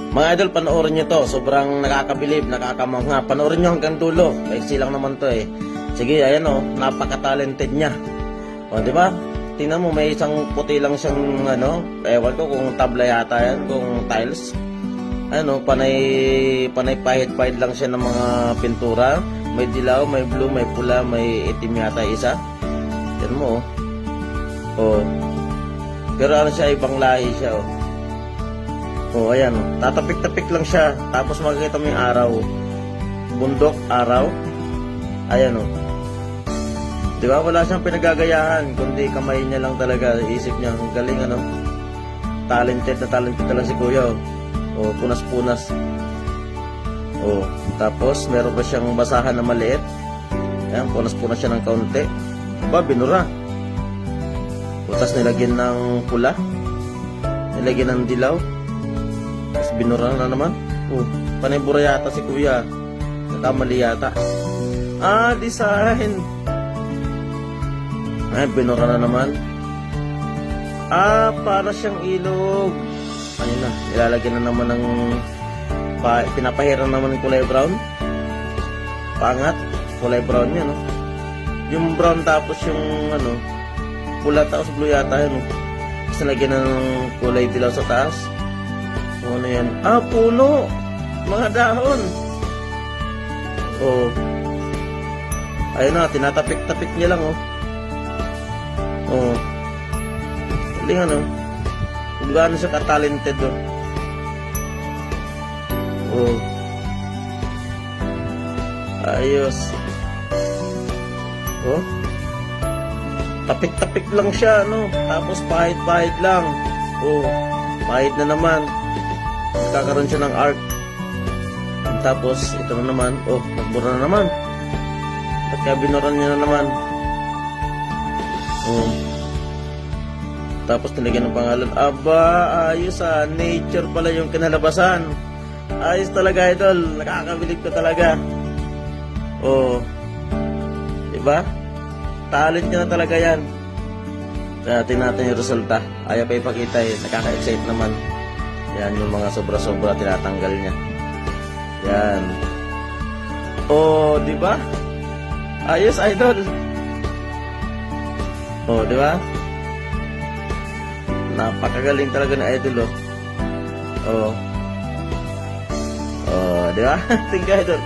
Mga idol, panoorin nyo to. Sobrang nakakabilib, nakakamangha. Panoorin nyo hanggang dulo. Maiksi lang naman to eh. Sige, ayan o. Napaka-talented niya. O, di ba? Tingnan mo, may isang puti lang siyang, ano, ewan ko kung tabla yata yan, kung tiles. Ano, panay pahid-pahid lang siya ng mga pintura. May dilaw, may blue, may pula, may itim yata isa. Yan mo, oh. Pero ano siya, ibang lahi siya, oh. Oh, ayan, oh. Tatapik-tapik lang siya. Tapos makikita mo yung araw. Bundok, araw. Ayan, oh. Di ba? Wala siyang pinagagayahan. Kundi kamay niya lang talaga. Isip niya, ang galing, ano. Talented talaga si Kuya, oh. Oh, punas-punas. Oh, tapos meron pa siyang basahan na maliit. Ayan, punas-punas siya ng kaunti. Ba, binura. Tapos nilagyan ng pula. Nilagyan ng dilaw. Tapos binura na naman. Oh, panibura yata si Kuya. Nakamali yata. Ah, design. Ay, binura na naman. Ah, para siyang ilog. Ayun na, ilalagyan na naman ng pinapahiran naman ng kulay brown. Pangat, kulay brown yan, no? Yung brown tapos yung, ano, pula tapos blue yata yun, no? Tapos nalagyan na ng kulay dilaw sa taas. Ano yan? Ah, puno! Mga dahon! Oh. Ayun na, tinatapik-tapik niya lang, oh. Oh. Galing, ano? Kung gaano siya ka-talented, oh. Oh. Ayos. Oh. Tapik-tapik lang siya, no? Tapos pahit-pahit lang. Oh. Pahit na naman. Kakaroon siya ng art. Tapos, ito na naman. Oh, nagbura na naman. At kaya binuran niya na naman. Oh. Tapos tinigyan ng pangalan. Aba, ayos ah. Nature pala yung kinalabasan. Ayos talaga, idol. Nakakabilib ka talaga. Oh. Diba? Talent niya na talaga yan. Tingnan natin yung resulta. Ayaw pa ipakita eh. Nakaka-excite naman. Yan yung mga sobra-sobra tinatanggal niya. Yan. Oh, diba? Ayos, idol. Oh, diba? Napakagaling talaga ng idol, oh. Oh. Oh, di ba? Tingnan, idol.